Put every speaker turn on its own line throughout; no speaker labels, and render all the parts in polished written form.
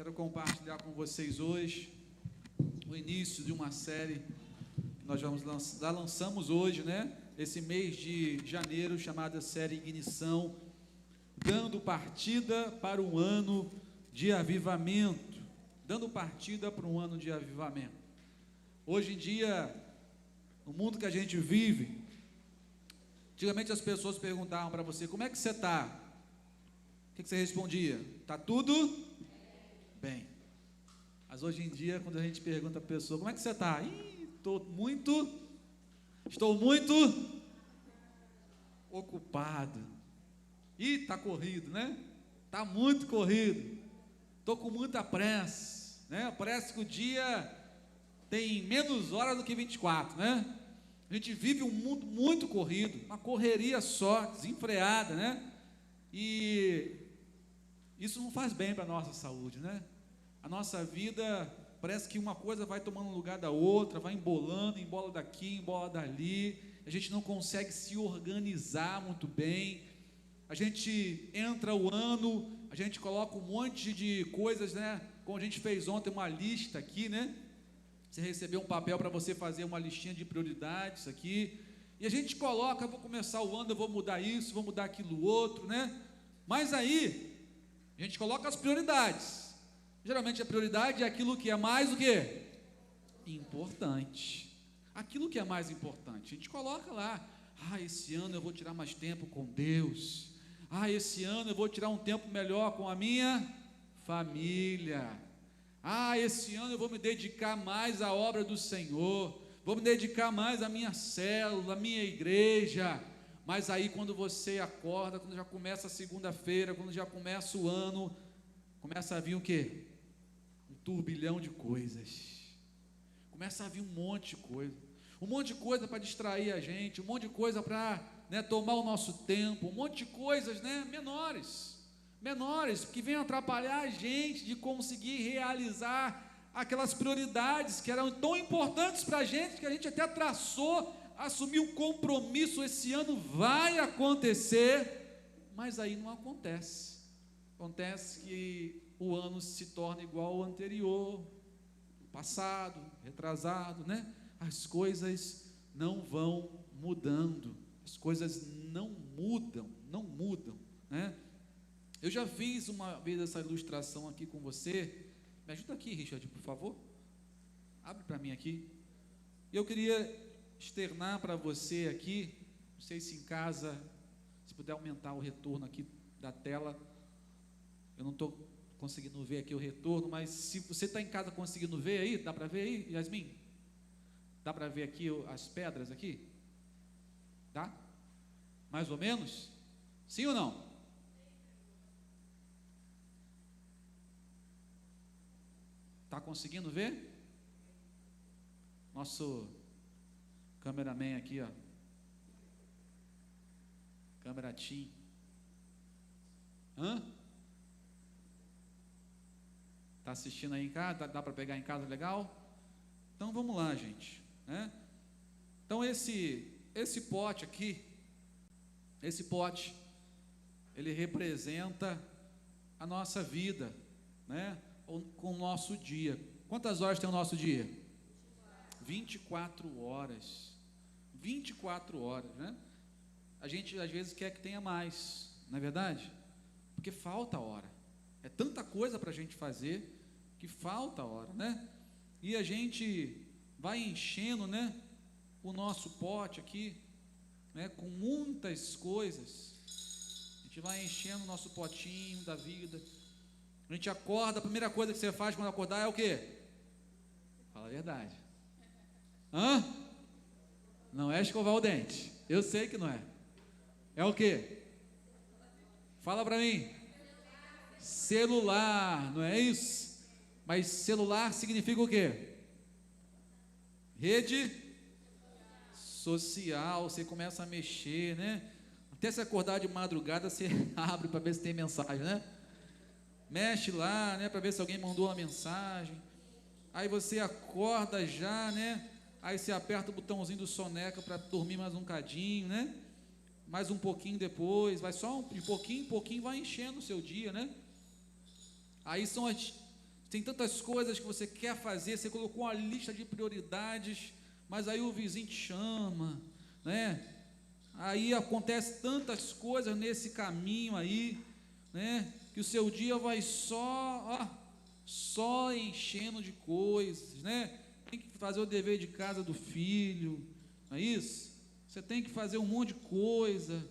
Quero compartilhar com vocês hoje o início de uma série que nós lançamos hoje, né? Esse mês de janeiro, chamada série Ignição, dando partida para um ano de avivamento. Dando partida para um ano de avivamento. Hoje em dia, no mundo que a gente vive, antigamente as pessoas perguntavam para você: como é que você está? O que você respondia? Está tudo bem. Mas hoje em dia, quando a gente pergunta a pessoa: como é que você está? Estou muito ocupado. Está corrido, né? Está muito corrido. Estou com muita pressa, né? Parece que o dia tem menos horas do que 24, né? A gente vive um mundo muito corrido, uma correria só, desenfreada, né? E isso não faz bem para a nossa saúde, né? A nossa vida parece que uma coisa vai tomando lugar da outra, vai embolando, embola daqui, embola dali, a gente não consegue se organizar muito bem. A gente entra o ano, a gente coloca um monte de coisas, né? Como a gente fez ontem uma lista aqui, né? Você recebeu um papel para você fazer uma listinha de prioridades aqui, e a gente coloca: vou começar o ano, eu vou mudar isso, vou mudar aquilo outro, né? Mas aí, a gente coloca as prioridades. Geralmente a prioridade é aquilo que é mais o quê? Importante. Aquilo que é mais importante, a gente coloca lá: esse ano eu vou tirar mais tempo com Deus. Esse ano eu vou tirar um tempo melhor com a minha família. Esse ano eu vou me dedicar mais à obra do Senhor, vou me dedicar mais à minha célula, à minha igreja. Mas aí quando você acorda, quando já começa a segunda-feira, quando já começa o ano, começa a vir o quê? Um turbilhão de coisas. Começa a vir um monte de coisa para distrair a gente, um monte de coisa para, né, tomar o nosso tempo, um monte de coisas, né, menores, que vêm atrapalhar a gente de conseguir realizar aquelas prioridades que eram tão importantes para a gente, que a gente até traçou, assumiu um compromisso: esse ano vai acontecer, mas aí não acontece. Acontece que o ano se torna igual ao anterior, passado, retrasado, né? As coisas não vão mudando, as coisas não mudam, né? Eu já fiz uma vez essa ilustração aqui com você. Me ajuda aqui, Richard, por favor. Abre para mim aqui. Eu queria externar para você aqui, não sei se em casa, se puder aumentar o retorno aqui da tela. Eu não estou conseguindo ver aqui o retorno, mas se você está em casa conseguindo ver aí, dá para ver aí, Yasmin? Dá para ver aqui as pedras aqui? Dá? Mais ou menos? Sim ou não? Está conseguindo ver? Nosso cameraman aqui, ó. Câmera team. Está assistindo aí em casa? Dá para pegar em casa legal? Então vamos lá, gente, né? Então esse pote aqui, ele representa a nossa vida, né? Com o nosso dia. Quantas horas tem o nosso dia? 24 horas. 24 horas, né? A gente às vezes quer que tenha mais, não é verdade? Porque falta hora. É tanta coisa para a gente fazer que falta hora, né? E a gente vai enchendo, né, o nosso pote aqui, né, com muitas coisas. A gente vai enchendo o nosso potinho da vida. A gente acorda, a primeira coisa que você faz quando acordar é o quê? Fala a verdade. Não é escovar o dente. Eu sei que não é. É o quê? Fala para mim. Celular, não é isso? Mas celular significa o quê? Rede social. Você começa a mexer, né? Até se acordar de madrugada, você abre para ver se tem mensagem, né? Mexe lá, né, para ver se alguém mandou uma mensagem. Aí você acorda já, né? Aí você aperta o botãozinho do soneca para dormir mais um cadinho, né? Mais um pouquinho depois, vai só de pouquinho em pouquinho, vai enchendo o seu dia, né? Aí Tem tantas coisas que você quer fazer, você colocou uma lista de prioridades, mas aí o vizinho te chama, né? Aí acontece tantas coisas nesse caminho aí, né? Que o seu dia vai só enchendo de coisas, né? Tem que fazer o dever de casa do filho, não é isso? Você tem que fazer um monte de coisa.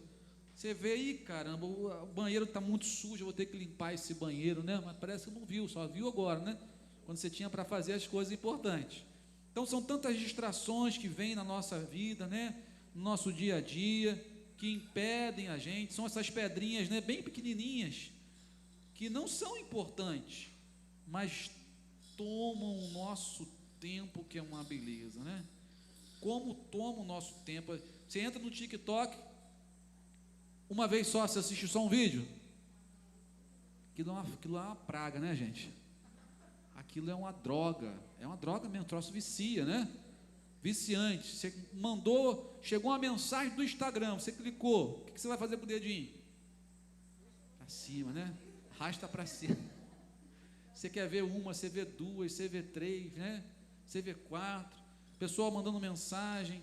Você vê aí, caramba, o banheiro está muito sujo, eu vou ter que limpar esse banheiro, né? Mas parece que não viu, só viu agora, né? Quando você tinha para fazer as coisas importantes. Então são tantas distrações que vêm na nossa vida, né? No nosso dia a dia, que impedem a gente, são essas pedrinhas, né? Bem pequenininhas, que não são importantes, mas tomam o nosso tempo, que é uma beleza, né? Como toma o nosso tempo? Você entra no TikTok, uma vez só, você assiste só um vídeo, aquilo é uma praga, né, gente? Aquilo é uma droga mesmo, o troço vicia, né? Viciante. Você chegou uma mensagem do Instagram, você clicou, o que você vai fazer com o dedinho? Para cima, né? Arrasta para cima. Você quer ver uma, você vê duas, você vê três, né? Você vê quatro, pessoal mandando mensagem,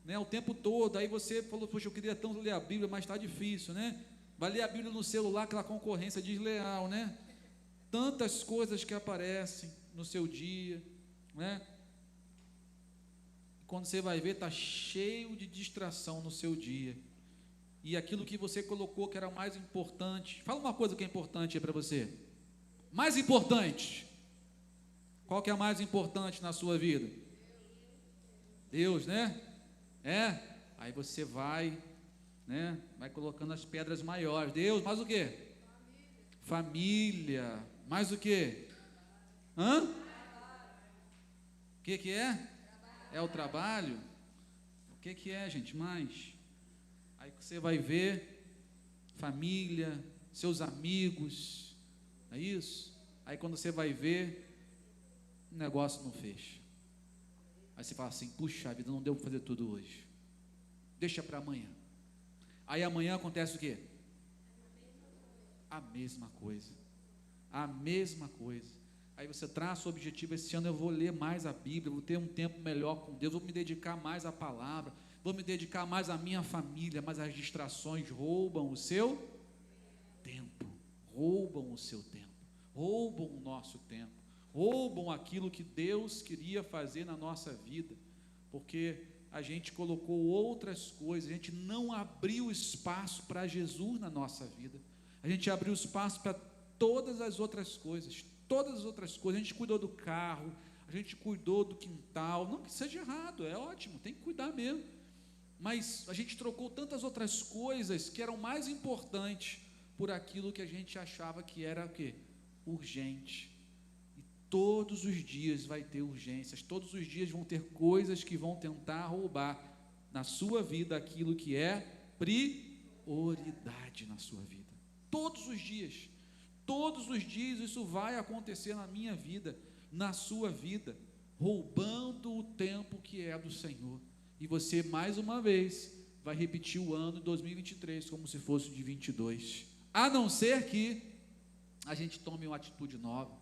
né, o tempo todo. Aí você falou, poxa, eu queria tanto ler a Bíblia, mas está difícil, né? Vai ler a Bíblia no celular, aquela concorrência desleal, né? Tantas coisas que aparecem no seu dia, né? Quando você vai ver, está cheio de distração no seu dia, e aquilo que você colocou que era mais importante, fala uma coisa que é importante aí para você, mais importante, qual que é a mais importante na sua vida? Deus, né? Aí você vai, né? Vai colocando as pedras maiores. Deus, mais o quê? Família. Mais o quê? O que é? É o trabalho? O que é, gente? Mais? Aí você vai ver família, seus amigos, é isso? Aí quando você vai ver, o negócio não fecha. Aí você fala assim, puxa vida, não deu para fazer tudo hoje, deixa para amanhã. Aí amanhã acontece o quê? A mesma coisa. Aí você traça o objetivo, esse ano eu vou ler mais a Bíblia, vou ter um tempo melhor com Deus, vou me dedicar mais à palavra, vou me dedicar mais à minha família, mas as distrações roubam o seu tempo, roubam o nosso tempo, roubam aquilo que Deus queria fazer na nossa vida, porque a gente colocou outras coisas, a gente não abriu espaço para Jesus na nossa vida, a gente abriu espaço para todas as outras coisas, a gente cuidou do carro, a gente cuidou do quintal, não que seja errado, é ótimo, tem que cuidar mesmo, mas a gente trocou tantas outras coisas que eram mais importantes por aquilo que a gente achava que era o quê? Urgente. E todos os dias vai ter urgências, todos os dias vão ter coisas que vão tentar roubar na sua vida aquilo que é prioridade na sua vida. Todos os dias isso vai acontecer na minha vida, na sua vida, roubando o tempo que é do Senhor, e você mais uma vez vai repetir o ano de 2023 como se fosse de 22, a não ser que a gente tome uma atitude nova,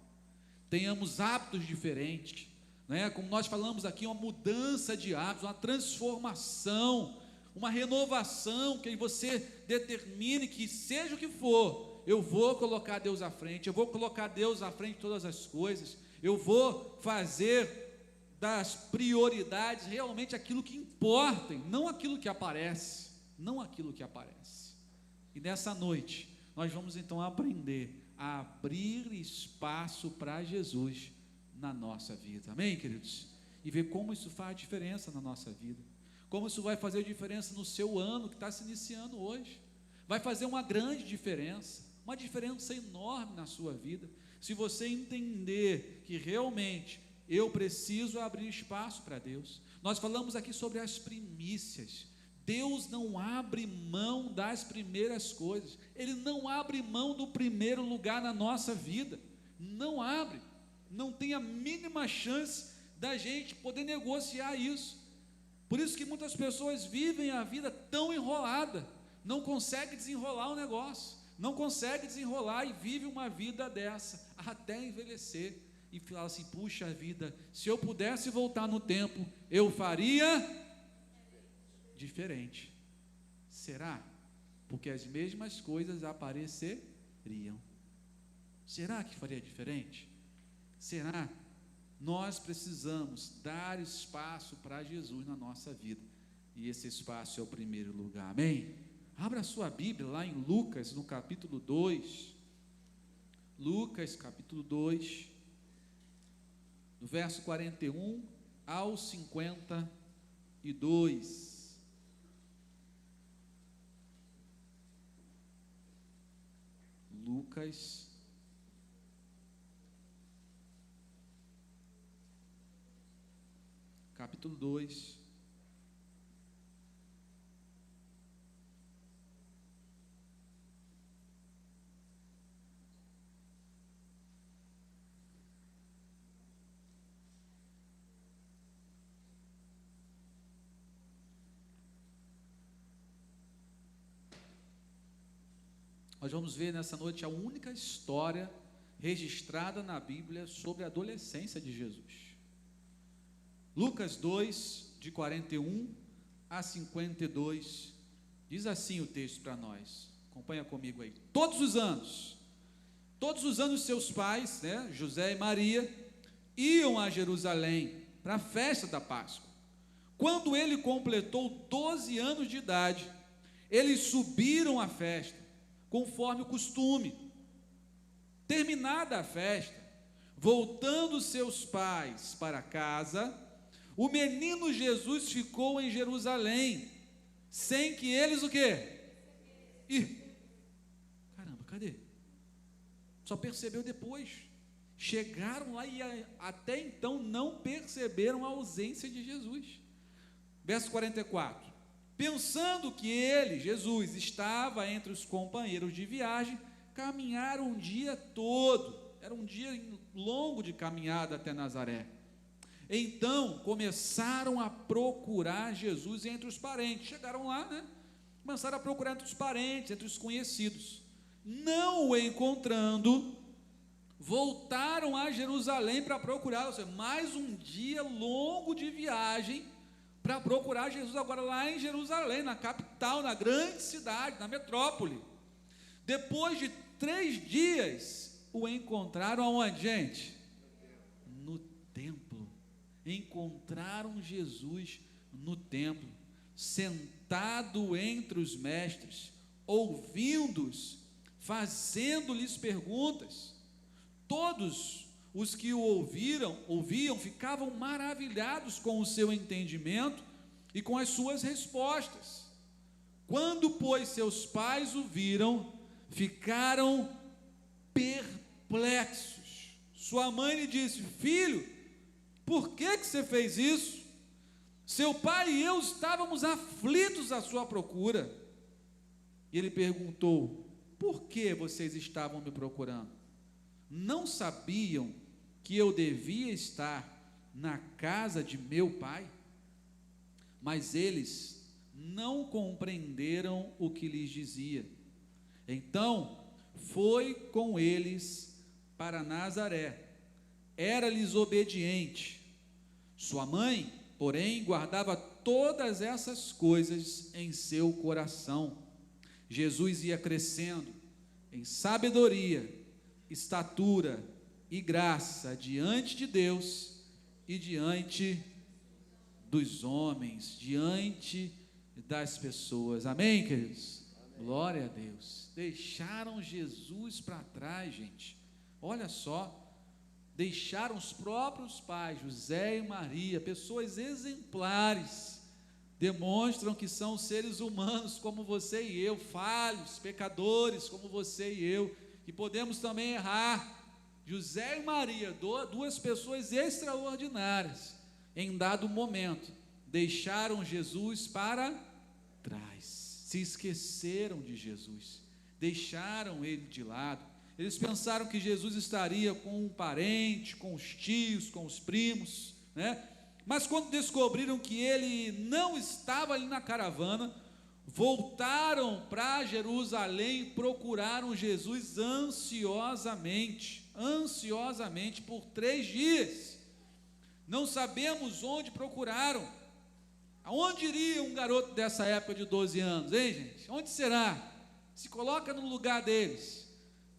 tenhamos hábitos diferentes, né? Como nós falamos aqui, uma mudança de hábitos, uma transformação, uma renovação, que você determine que seja o que for, eu vou colocar Deus à frente, eu vou colocar Deus à frente de todas as coisas, eu vou fazer das prioridades realmente aquilo que importa, não aquilo que aparece, e nessa noite, nós vamos então aprender a abrir espaço para Jesus na nossa vida, amém, queridos? E ver como isso faz diferença na nossa vida, como isso vai fazer diferença no seu ano que está se iniciando hoje, vai fazer uma grande diferença, uma diferença enorme na sua vida, se você entender que realmente eu preciso abrir espaço para Deus. Nós falamos aqui sobre as primícias. Deus não abre mão das primeiras coisas, Ele não abre mão do primeiro lugar na nossa vida, não abre, não tem a mínima chance da gente poder negociar isso. Por isso que muitas pessoas vivem a vida tão enrolada, não consegue desenrolar o negócio, não consegue desenrolar e vive uma vida dessa, até envelhecer, e fala assim: puxa vida, se eu pudesse voltar no tempo, eu faria diferente. Será? Porque as mesmas coisas apareceriam. Será que faria diferente? Será? Nós precisamos dar espaço para Jesus na nossa vida, e esse espaço é o primeiro lugar, amém? Abra a sua Bíblia lá em Lucas, no capítulo 2, Lucas capítulo 2, do verso 41 ao 52, Lucas capítulo 2, nós vamos ver nessa noite a única história registrada na Bíblia sobre a adolescência de Jesus. Lucas 2, de 41 a 52, diz assim o texto para nós, acompanha comigo aí. Todos os anos seus pais, José e Maria, iam a Jerusalém para a festa da Páscoa. Quando ele completou 12 anos de idade, eles subiram à festa, conforme o costume. Terminada a festa, voltando seus pais para casa, o menino Jesus ficou em Jerusalém, sem que eles o quê? Caramba, cadê? Só percebeu depois. Chegaram lá e até então não perceberam a ausência de Jesus. Verso 44. Pensando que ele, Jesus, estava entre os companheiros de viagem, caminharam um dia todo. Era um dia longo de caminhada até Nazaré. Então começaram a procurar Jesus entre os parentes. Chegaram lá, começaram a procurar entre os parentes, entre os conhecidos. Não o encontrando, voltaram a Jerusalém para procurar. Ou seja, mais um dia longo de viagem para procurar Jesus, agora lá em Jerusalém, na capital, na grande cidade, na metrópole. Depois de 3 dias, o encontraram aonde, gente? No templo. Encontraram Jesus no templo, sentado entre os mestres, ouvindo-os, fazendo-lhes perguntas. Todos os que o ouviam, ficavam maravilhados com o seu entendimento e com as suas respostas. Quando, pois, seus pais o viram, ficaram perplexos. Sua mãe lhe disse: filho, por que você fez isso? Seu pai e eu estávamos aflitos à sua procura. E ele perguntou: por que vocês estavam me procurando? Não sabiam que eu devia estar na casa de meu pai? Mas eles não compreenderam o que lhes dizia. Então foi com eles para Nazaré. Era-lhes obediente. Sua mãe, porém, guardava todas essas coisas em seu coração. Jesus ia crescendo em sabedoria, estatura e graça diante de Deus e diante dos homens, diante das pessoas. Amém, queridos? Amém. Glória a Deus. Deixaram Jesus para trás, gente. Olha só. Deixaram os próprios pais, José e Maria, pessoas exemplares, demonstram que são seres humanos como você e eu, falhos, pecadores como você e eu, que podemos também errar. José e Maria, duas pessoas extraordinárias, em dado momento, deixaram Jesus para trás, se esqueceram de Jesus, deixaram ele de lado. Eles pensaram que Jesus estaria com um parente, com os tios, com os primos, Mas quando descobriram que ele não estava ali na caravana, voltaram para Jerusalém e procuraram Jesus ansiosamente. ansiosamente por 3 dias. Não sabemos onde procuraram. Aonde iria um garoto dessa época de 12 anos, hein, gente? Onde será? Se coloca no lugar deles.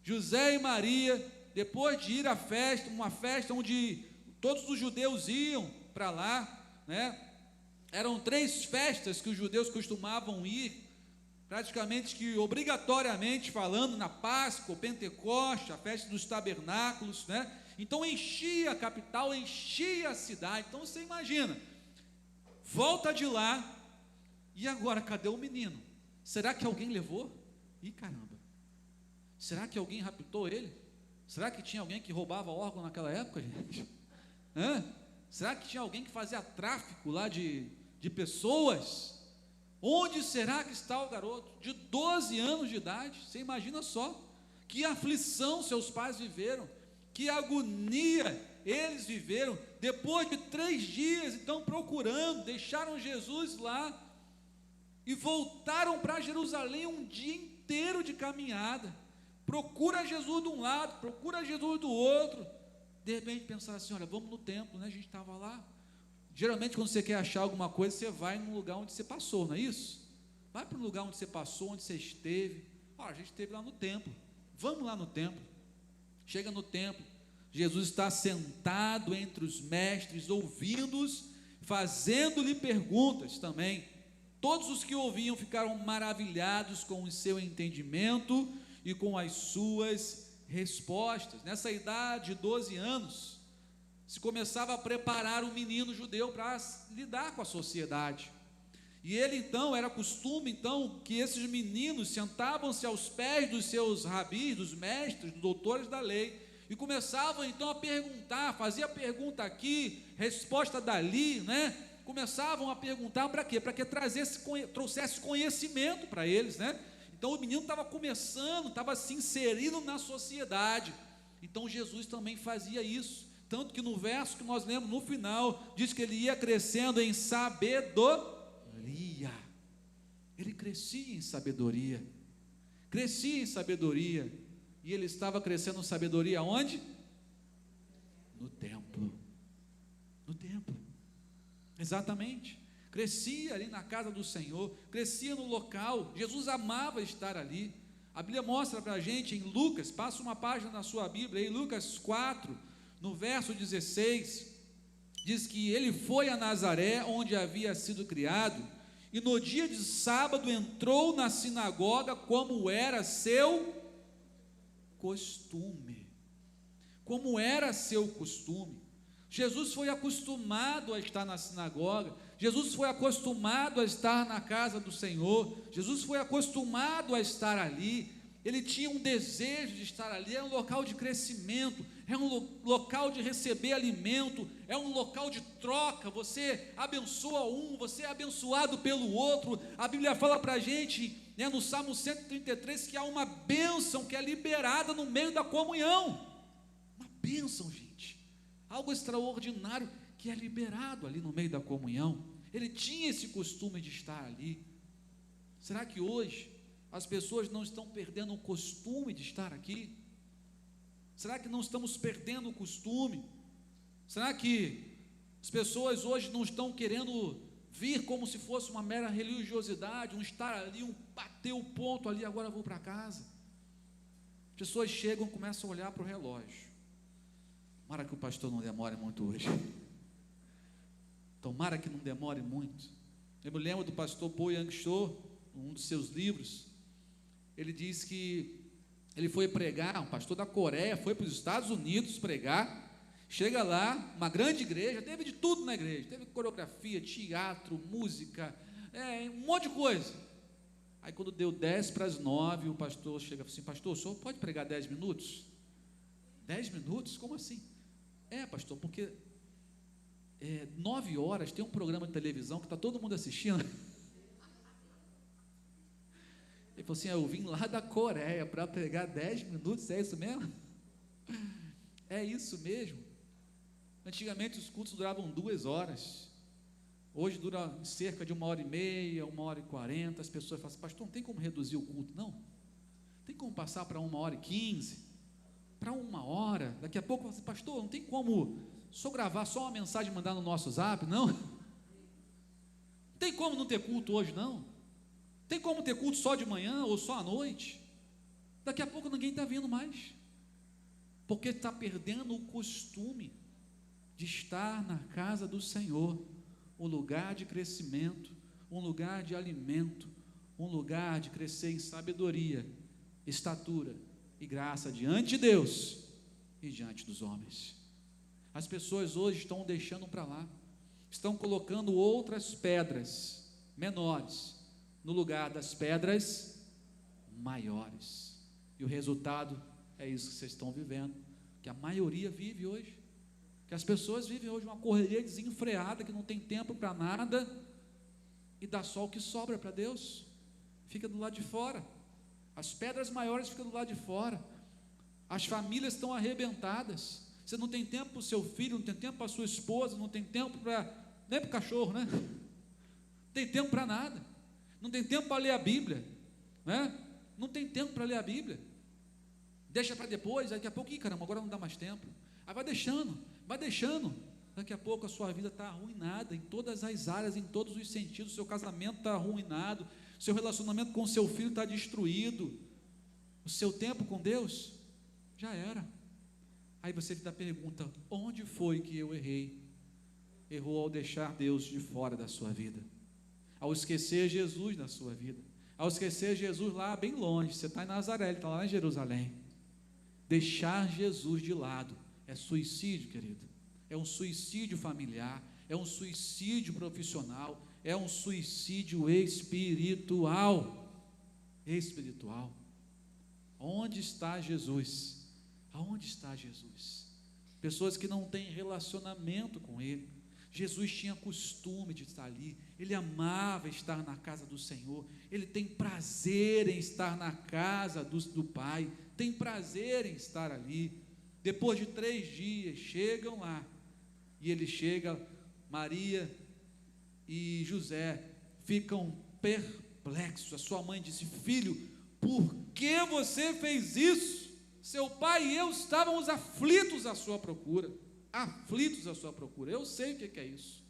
José e Maria, depois de ir à festa, uma festa onde todos os judeus iam para lá, né? Eram 3 festas que os judeus costumavam ir, praticamente que obrigatoriamente falando, na Páscoa, o Pentecoste, a festa dos tabernáculos, né? Então enchia a capital, enchia a cidade. Então você imagina, volta de lá, e agora cadê o menino? Será que alguém levou? Ih, caramba, será que alguém raptou ele? Será que tinha alguém que roubava órgão naquela época, gente? Será que tinha alguém que fazia tráfico lá de pessoas? Onde será que está o garoto de 12 anos de idade? Você imagina só, que aflição seus pais viveram, que agonia eles viveram, depois de 3 dias, então procurando, deixaram Jesus lá, e voltaram para Jerusalém um dia inteiro de caminhada, procura Jesus de um lado, procura Jesus do outro, de repente pensar assim, olha, vamos no templo, né? A gente estava lá. Geralmente quando você quer achar alguma coisa, você vai no lugar onde você passou, não é isso? Vai para o lugar onde você passou, onde você esteve. Olha, a gente esteve lá no templo, vamos lá no templo. Chega no templo, Jesus está sentado entre os mestres, ouvindo-os, fazendo-lhe perguntas também. Todos os que ouviam ficaram maravilhados com o seu entendimento e com as suas respostas. Nessa idade de 12 anos, se começava a preparar o menino judeu para lidar com a sociedade. E ele então, era costume então, que esses meninos sentavam-se aos pés dos seus rabis, dos mestres, dos doutores da lei, e começavam então a perguntar, fazia pergunta aqui, resposta dali, né? Começavam a perguntar para quê? Para que trouxesse conhecimento para eles, né? Então o menino estava começando, estava se inserindo na sociedade. Então Jesus também fazia isso, tanto que no verso que nós lemos no final, diz que ele ia crescendo em sabedoria. Ele crescia em sabedoria, e ele estava crescendo em sabedoria onde? No templo, exatamente, crescia ali na casa do Senhor, crescia no local. Jesus amava estar ali. A Bíblia mostra para a gente em Lucas, passa uma página na sua Bíblia, em Lucas 4, no verso 16, diz que ele foi a Nazaré, onde havia sido criado, e no dia de sábado entrou na sinagoga, como era seu costume. Jesus foi acostumado a estar na sinagoga, Jesus foi acostumado a estar na casa do Senhor, Jesus foi acostumado a estar ali. Ele tinha um desejo de estar ali. É um local de crescimento, é um local de receber alimento, é um local de troca. Você abençoa um, você é abençoado pelo outro. A Bíblia fala para a gente, né, no Salmo 133, que há uma bênção que é liberada no meio da comunhão. Uma bênção, gente, algo extraordinário que é liberado ali no meio da comunhão. Ele tinha esse costume de estar ali. Será que hoje as pessoas não estão perdendo o costume de estar aqui? Será que não estamos perdendo o costume? Será que as pessoas hoje não estão querendo vir como se fosse uma mera religiosidade, um estar ali, um bater o ponto ali, agora eu vou para casa? As pessoas chegam e começam a olhar para o relógio. Tomara que o pastor não demore muito hoje. Tomara que não demore muito. Eu me lembro do pastor Bo Yang Cho, um dos seus livros. Ele diz que ele foi pregar, um pastor da Coreia, foi para os Estados Unidos pregar. Chega lá, uma grande igreja, teve de tudo na igreja, teve coreografia, teatro, música, um monte de coisa. Aí quando deu 8:50, o pastor chega assim: pastor, o senhor pode pregar 10 minutos? 10 minutos? Como assim? Pastor, porque 9 horas tem um programa de televisão que está todo mundo assistindo. Ele falou assim: eu vim lá da Coreia para pregar 10 minutos, é isso mesmo? É isso mesmo. Antigamente os cultos duravam 2 horas, hoje dura cerca de 1h30, 1h40. As pessoas falam assim: pastor, não tem como reduzir o culto? Não, tem como passar para 1h15, para 1 hora. Daqui a pouco você, pastor, não tem como só gravar só uma mensagem e mandar no nosso zap, não? Não tem como não ter culto hoje, não? Tem como ter culto só de manhã ou só à noite? Daqui a pouco ninguém está vindo mais, porque está perdendo o costume de estar na casa do Senhor, um lugar de crescimento, um lugar de alimento, um lugar de crescer em sabedoria, estatura e graça diante de Deus e diante dos homens. As pessoas hoje estão deixando para lá, estão colocando outras pedras menores no lugar das pedras maiores, e o resultado é isso que vocês estão vivendo, que a maioria vive hoje, que as pessoas vivem hoje uma correria desenfreada, que não tem tempo para nada, e dá só o que sobra para Deus, fica do lado de fora, as pedras maiores ficam do lado de fora, as famílias estão arrebentadas, você não tem tempo para o seu filho, não tem tempo para a sua esposa, não tem tempo nem para o cachorro, né? Não tem tempo para nada, não tem tempo para ler a Bíblia, né? Não tem tempo para ler a Bíblia, deixa para depois, daqui a pouco, caramba, agora não dá mais tempo, aí vai deixando, daqui a pouco a sua vida está arruinada, em todas as áreas, em todos os sentidos, o seu casamento está arruinado, seu relacionamento com o seu filho está destruído, o seu tempo com Deus, já era. Aí você dá a pergunta, onde foi que eu errei? Errou ao deixar Deus de fora da sua vida, ao esquecer Jesus na sua vida, ao esquecer Jesus lá bem longe, você está em Nazaré, ele está lá em Jerusalém. Deixar Jesus de lado é suicídio, querido, é um suicídio familiar, é um suicídio profissional, é um suicídio espiritual, onde está Jesus? Aonde está Jesus? Pessoas que não têm relacionamento com Ele. Jesus tinha costume de estar ali, Ele amava estar na casa do Senhor, Ele tem prazer em estar na casa do Pai, tem prazer em estar ali. Depois de 3 dias, chegam lá, e Ele chega, Maria e José ficam perplexos. A sua mãe disse, filho, por que você fez isso? Seu pai e eu estávamos aflitos à sua procura, eu sei o que é isso,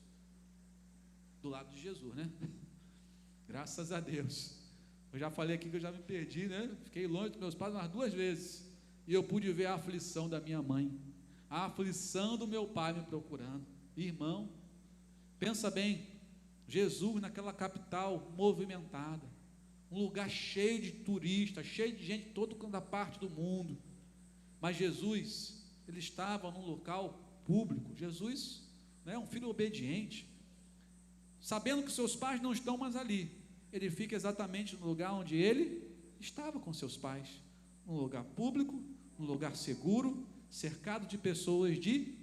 do lado de Jesus, né? Graças a Deus, eu já falei aqui que eu já me perdi, né? Fiquei longe dos meus pais umas 2 vezes, e eu pude ver a aflição da minha mãe, a aflição do meu pai me procurando. Irmão, pensa bem, Jesus naquela capital movimentada, um lugar cheio de turistas, cheio de gente de toda parte do mundo, mas Jesus, ele estava num local público. Jesus, né, um filho obediente, sabendo que seus pais não estão mais ali, ele fica exatamente no lugar onde ele estava com seus pais, num lugar público, num lugar seguro, cercado de pessoas de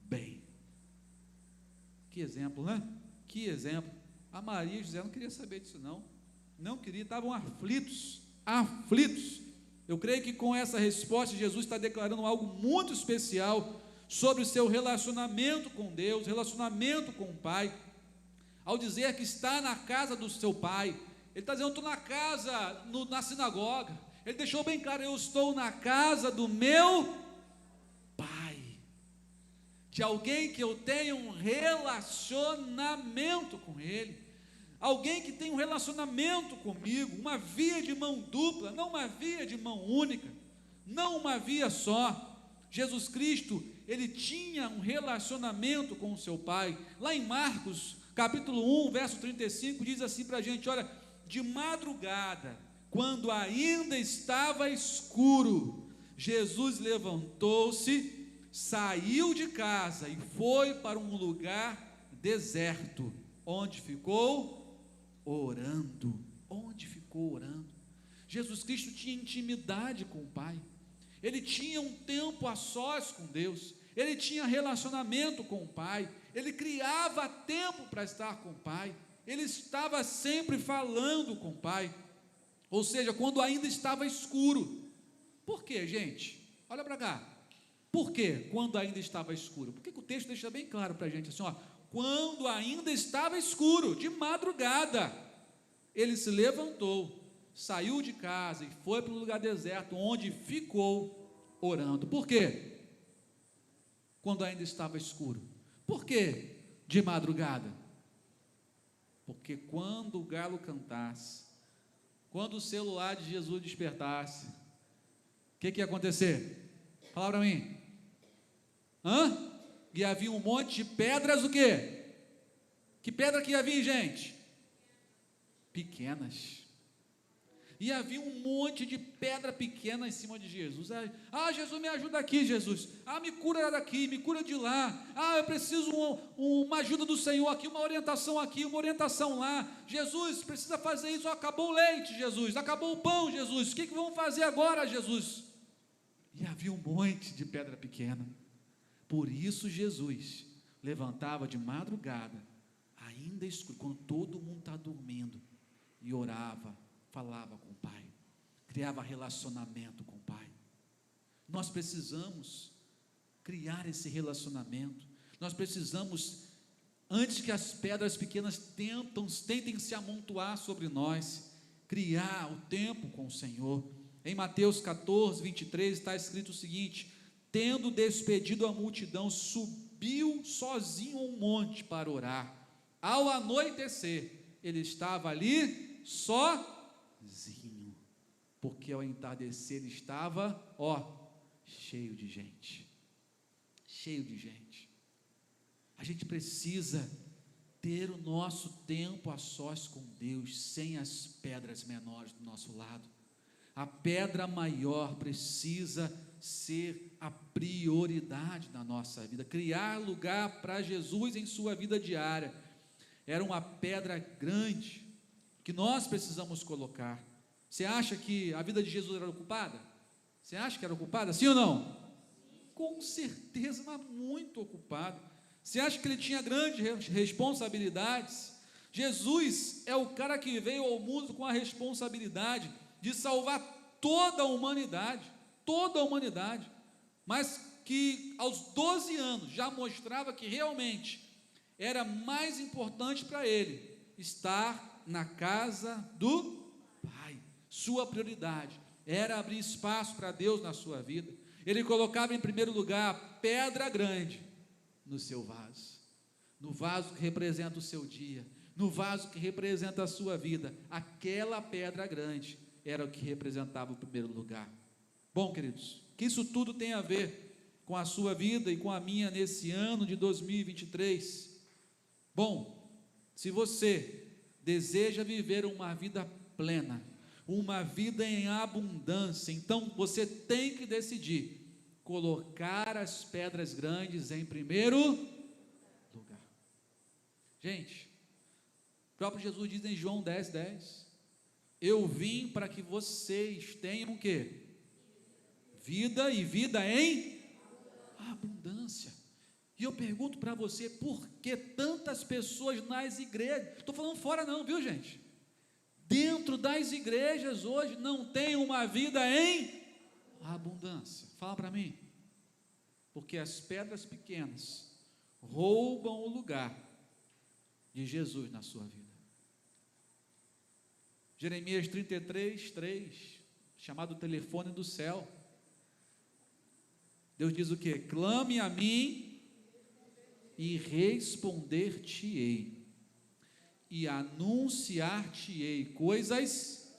bem. Que exemplo, né? Que exemplo. A Maria e José não queriam saber disso, não queriam, estavam aflitos. Eu creio que com essa resposta Jesus está declarando algo muito especial sobre o seu relacionamento com Deus, relacionamento com o Pai. Ao dizer que está na casa do seu Pai, ele está dizendo, eu estou na casa, na sinagoga. Ele deixou bem claro, eu estou na casa do meu Pai, de alguém que eu tenho um relacionamento com Ele, alguém que tem um relacionamento comigo, uma via de mão dupla, não uma via de mão única, não uma via só. Jesus Cristo, ele tinha um relacionamento com o seu Pai. Lá em Marcos, capítulo 1, verso 35, diz assim para a gente, olha, de madrugada, quando ainda estava escuro, Jesus levantou-se, saiu de casa e foi para um lugar deserto, onde ficou orando. Jesus Cristo tinha intimidade com o Pai, ele tinha um tempo a sós com Deus, ele tinha relacionamento com o Pai, ele criava tempo para estar com o Pai, ele estava sempre falando com o Pai, ou seja, quando ainda estava escuro. Por quê, gente? Olha para cá, por quê quando ainda estava escuro? Porque o texto deixa bem claro para a gente assim, quando ainda estava escuro, de madrugada, ele se levantou, saiu de casa e foi para um lugar deserto, onde ficou orando. Por quê? Quando ainda estava escuro. Por quê? De madrugada. Porque quando o galo cantasse, quando o celular de Jesus despertasse, o que ia acontecer? Fala para mim. E havia um monte de pedras, o quê? Que pedra que ia vir, gente? Pequenas. E havia um monte de pedra pequena em cima de Jesus. Jesus, me ajuda aqui, Jesus. Me cura daqui, me cura de lá. Eu preciso uma ajuda do Senhor aqui, uma orientação lá. Jesus, precisa fazer isso. Acabou o leite, Jesus. Acabou o pão, Jesus. O que vamos fazer agora, Jesus? E havia um monte de pedra pequena. Por isso Jesus levantava de madrugada, ainda escuro, quando todo mundo está dormindo, e orava, falava com o Pai, criava relacionamento com o Pai. Nós precisamos criar esse relacionamento. Nós precisamos, antes que as pedras pequenas tentem se amontoar sobre nós, criar o tempo com o Senhor. Em Mateus 14, 23 está escrito o seguinte: tendo despedido a multidão, subiu sozinho a um monte para orar. Ao anoitecer, ele estava ali sozinho, porque ao entardecer ele estava, cheio de gente. A gente precisa ter o nosso tempo a sós com Deus, sem as pedras menores do nosso lado. A pedra maior precisa ser a prioridade na nossa vida, criar lugar para Jesus em sua vida diária. Era uma pedra grande que nós precisamos colocar. Você acha que a vida de Jesus era ocupada? Você acha que era ocupada, sim ou não? Com certeza, mas muito ocupado. Você acha que ele tinha grandes responsabilidades? Jesus é o cara que veio ao mundo com a responsabilidade de salvar toda a humanidade, mas que aos 12 anos já mostrava que realmente era mais importante para ele estar na casa do Pai. Sua prioridade era abrir espaço para Deus na sua vida. Ele colocava em primeiro lugar a pedra grande no seu vaso, no vaso que representa o seu dia, no vaso que representa a sua vida. Aquela pedra grande era o que representava o primeiro lugar. Bom, queridos, que isso tudo tem a ver com a sua vida e com a minha nesse ano de 2023. Bom, se você deseja viver uma vida plena, uma vida em abundância, então você tem que decidir colocar as pedras grandes em primeiro lugar. Gente, o próprio Jesus diz em João 10:10, eu vim para que vocês tenham o quê? Vida, e vida em abundância. E eu pergunto para você, por que tantas pessoas nas igrejas, estou falando fora não, viu gente? Dentro das igrejas hoje não tem uma vida em abundância. Fala para mim. Porque as pedras pequenas roubam o lugar de Jesus na sua vida. Jeremias 33:3, chamado telefone do céu. Deus diz o quê? Clame a mim e responder-te-ei, e anunciar-te-ei coisas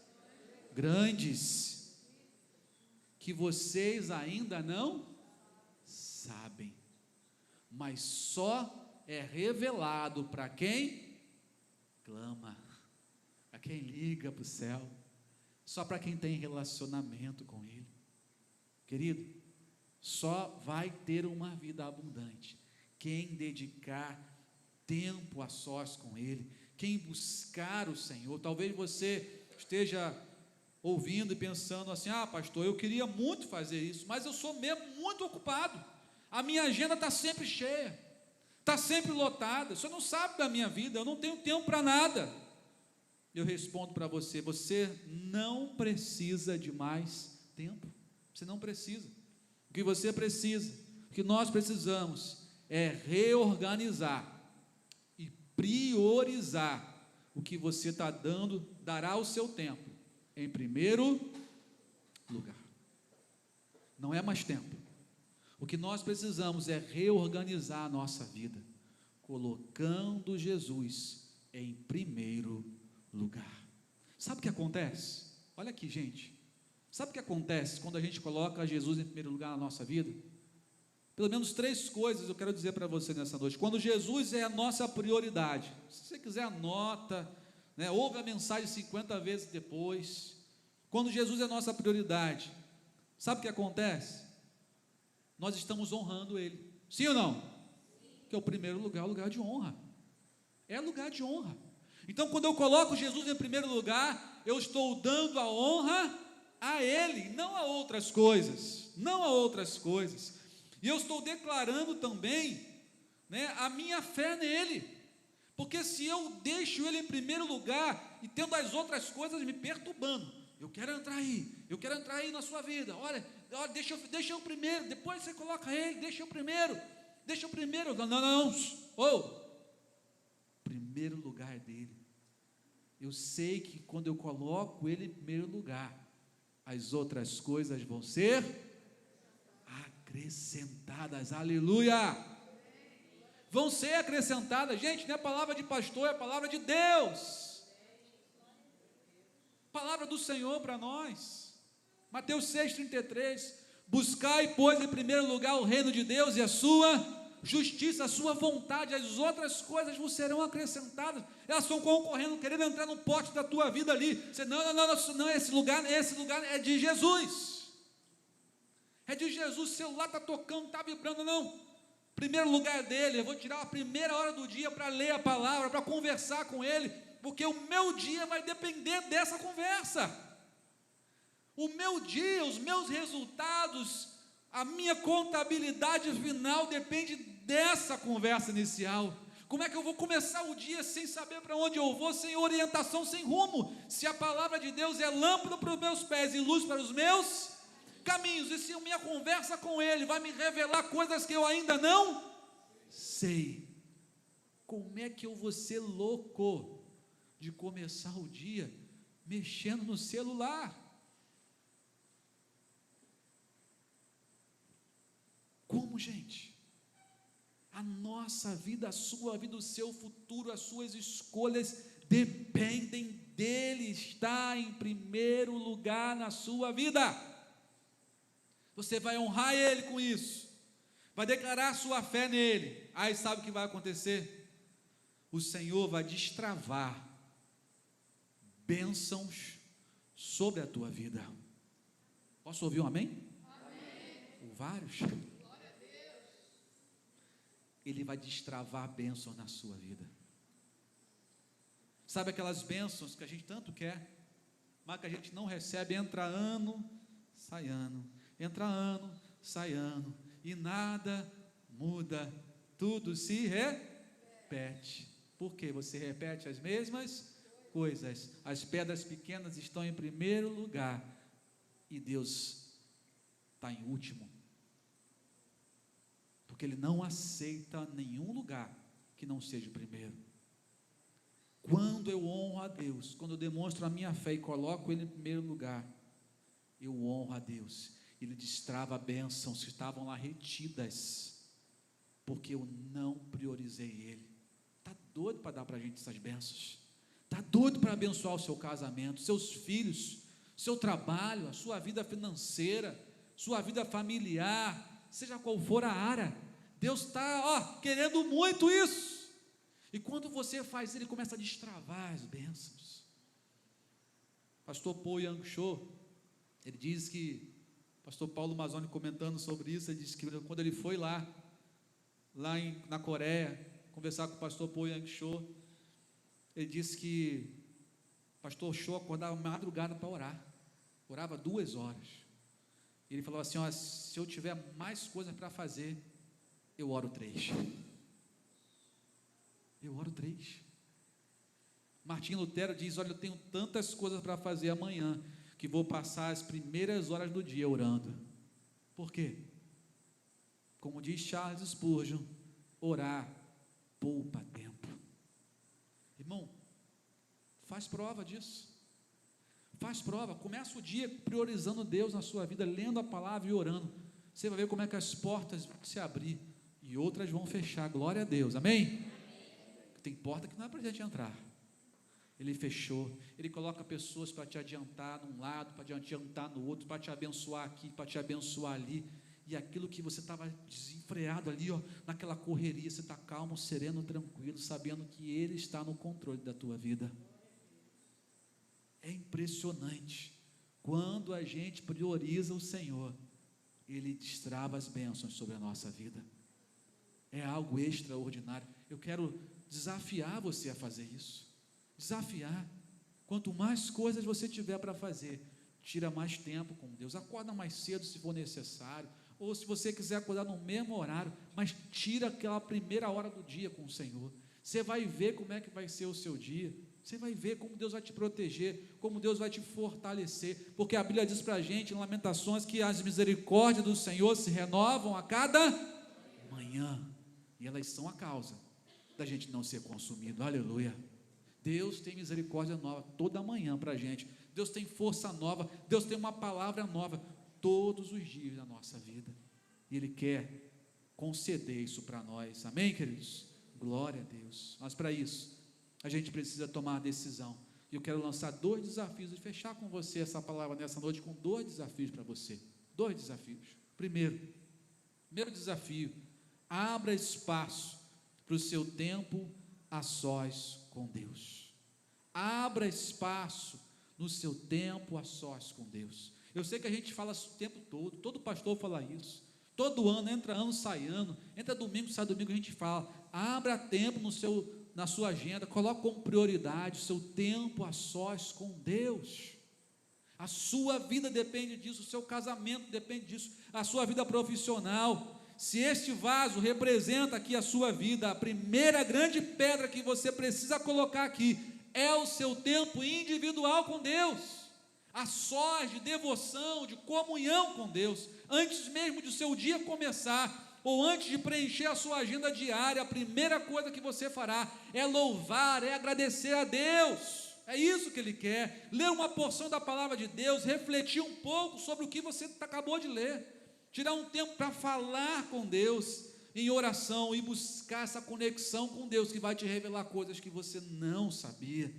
grandes que vocês ainda não sabem, mas só é revelado para quem clama, para quem liga para o céu, só para quem tem relacionamento com Ele. Querido, só vai ter uma vida abundante quem dedicar tempo a sós com Ele, quem buscar o Senhor. Talvez você esteja ouvindo e pensando assim, pastor, eu queria muito fazer isso, mas eu sou mesmo muito ocupado, a minha agenda está sempre cheia, está sempre lotada, o senhor não sabe da minha vida, eu não tenho tempo para nada. Eu respondo para você, você não precisa de mais tempo, você não precisa. O que você precisa, o que nós precisamos é reorganizar e priorizar o que você está dará o seu tempo em primeiro lugar. não é mais tempo. O que nós precisamos é reorganizar a nossa vida, colocando Jesus em primeiro lugar. Sabe o que acontece? Olha aqui, gente. Sabe o que acontece quando a gente coloca Jesus em primeiro lugar na nossa vida? Pelo menos 3 coisas eu quero dizer para você nessa noite. Quando Jesus é a nossa prioridade, se você quiser anota, né, ouve a mensagem 50 vezes depois. Quando Jesus é a nossa prioridade, sabe o que acontece? Nós estamos honrando Ele, sim ou não? Que é o primeiro lugar, o lugar de honra, é lugar de honra. Então quando eu coloco Jesus em primeiro lugar, eu estou dando a honra a Ele, não a outras coisas, não a outras coisas. E eu estou declarando também, né, a minha fé nele, porque se eu deixo ele em primeiro lugar, e tendo as outras coisas me perturbando, eu quero entrar aí na sua vida, olha deixa eu primeiro, depois você coloca ele, deixa eu primeiro, não, primeiro lugar é dele. Eu sei que quando eu coloco ele em primeiro lugar, as outras coisas vão ser acrescentadas, aleluia, vão ser acrescentadas, gente, não é palavra de pastor, é palavra de Deus, palavra do Senhor para nós. Mateus 6,33, buscai, pois, em primeiro lugar o reino de Deus e a sua justiça, a sua vontade, as outras coisas vos serão acrescentadas. Elas estão concorrendo, querendo entrar no pote da tua vida ali. Você, não, esse lugar é de Jesus, é de Jesus. O celular está tocando, está vibrando, não, primeiro lugar é dele. Eu vou tirar a primeira hora do dia para ler a palavra, para conversar com ele, porque o meu dia vai depender dessa conversa. O meu dia, os meus resultados, a minha contabilidade final depende dessa conversa inicial. Como é que eu vou começar o dia sem saber para onde eu vou, sem orientação, sem rumo, se a palavra de Deus é lâmpada para os meus pés e luz para os meus caminhos? E se a minha conversa com ele vai me revelar coisas que eu ainda não sei, como é que eu vou ser louco de começar o dia mexendo no celular? Como, gente? A nossa vida, a sua vida, o seu futuro, as suas escolhas dependem dele, está em primeiro lugar na sua vida. Você vai honrar ele com isso, vai declarar sua fé nele. Aí sabe o que vai acontecer? O Senhor vai destravar bênçãos sobre a tua vida. Posso ouvir um amém? Amém. Vários. Ele vai destravar bênçãos na sua vida. Sabe aquelas bênçãos que a gente tanto quer, mas que a gente não recebe? Entra ano, sai ano, entra ano, sai ano, e nada muda, tudo se repete. Por quê? Você repete as mesmas coisas. As pedras pequenas estão em primeiro lugar e Deus está em último, porque Ele não aceita nenhum lugar que não seja o primeiro. Quando eu honro a Deus, quando eu demonstro a minha fé e coloco Ele em primeiro lugar, eu honro a Deus. Ele destrava bênçãos que estavam lá retidas, porque eu não priorizei Ele. Está doido para dar para a gente essas bênçãos? Está doido para abençoar o seu casamento, seus filhos, seu trabalho, a sua vida financeira, sua vida familiar, seja qual for a área. Deus está querendo muito isso, e quando você faz, Ele começa a destravar as bênçãos. Pastor Paul Yang Cho, ele diz que, pastor Paulo Mazzoni comentando sobre isso, ele disse que quando ele foi lá na Coreia, conversar com o pastor Paul Yang Cho, ele disse que o pastor Cho acordava madrugada para orar, orava 2 horas, e ele falou assim: se eu tiver mais coisas para fazer, eu oro 3. Martim Lutero diz: olha, eu tenho tantas coisas para fazer amanhã, que vou passar as primeiras horas do dia orando. Por quê? Como diz Charles Spurgeon, orar poupa tempo. Irmão, faz prova disso. Faz prova, começa o dia priorizando Deus na sua vida, lendo a palavra e orando. Você vai ver como é que as portas vão se abrir e outras vão fechar, glória a Deus, amém? Tem porta que não é para a gente entrar. Ele fechou, Ele coloca pessoas para te adiantar num lado, para te adiantar no outro, para te abençoar aqui, para te abençoar ali, e aquilo que você estava desenfreado ali, ó, naquela correria, você está calmo, sereno, tranquilo, sabendo que Ele está no controle da tua vida. É impressionante, quando a gente prioriza o Senhor, Ele destrava as bênçãos sobre a nossa vida, é algo extraordinário. Eu quero desafiar você a fazer isso, desafiar. Quanto mais coisas você tiver para fazer, tira mais tempo com Deus, acorda mais cedo se for necessário, ou se você quiser acordar no mesmo horário, mas tira aquela primeira hora do dia com o Senhor. Você vai ver como é que vai ser o seu dia, você vai ver como Deus vai te proteger, como Deus vai te fortalecer, porque a Bíblia diz para a gente em Lamentações que as misericórdias do Senhor se renovam a cada manhã, e elas são a causa da gente não ser consumido. Aleluia. Deus tem misericórdia nova toda manhã para a gente, Deus tem força nova, Deus tem uma palavra nova todos os dias da nossa vida, e Ele quer conceder isso para nós, amém, queridos? Glória a Deus. Mas para isso a gente precisa tomar a decisão, e eu quero lançar 2 desafios, e fechar com você essa palavra nessa noite com 2 desafios para você, 2 desafios. Primeiro desafio: abra espaço para o seu tempo a sós com Deus. Abra espaço no seu tempo a sós com Deus. Eu sei que a gente fala isso o tempo todo pastor fala isso, todo ano, sai ano, entra domingo, sai domingo, a gente fala, abra tempo na sua agenda, coloque como prioridade o seu tempo a sós com Deus. A sua vida depende disso, o seu casamento depende disso, a sua vida profissional. Se este vaso representa aqui a sua vida, a primeira grande pedra que você precisa colocar aqui é o seu tempo individual com Deus, a sós de devoção, de comunhão com Deus, antes mesmo de o seu dia começar, ou antes de preencher a sua agenda diária, a primeira coisa que você fará é louvar, é agradecer a Deus. É isso que Ele quer, ler uma porção da palavra de Deus, refletir um pouco sobre o que você acabou de ler, tirar um tempo para falar com Deus em oração e buscar essa conexão com Deus, que vai te revelar coisas que você não sabia.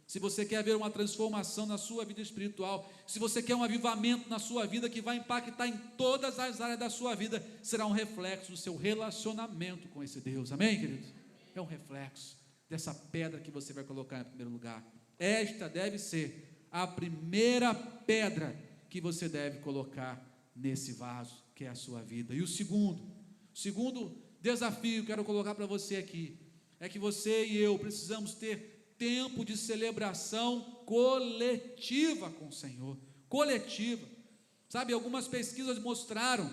Se você quer ver uma transformação na sua vida espiritual, se você quer um avivamento na sua vida que vai impactar em todas as áreas da sua vida, será um reflexo do seu relacionamento com esse Deus, amém, queridos? É um reflexo dessa pedra que você vai colocar em primeiro lugar. Esta deve ser a primeira pedra que você deve colocar nesse vaso, que é a sua vida. E o segundo desafio que eu quero colocar para você aqui, é que você e eu precisamos ter tempo de celebração coletiva com o Senhor, coletiva. Sabe, algumas pesquisas mostraram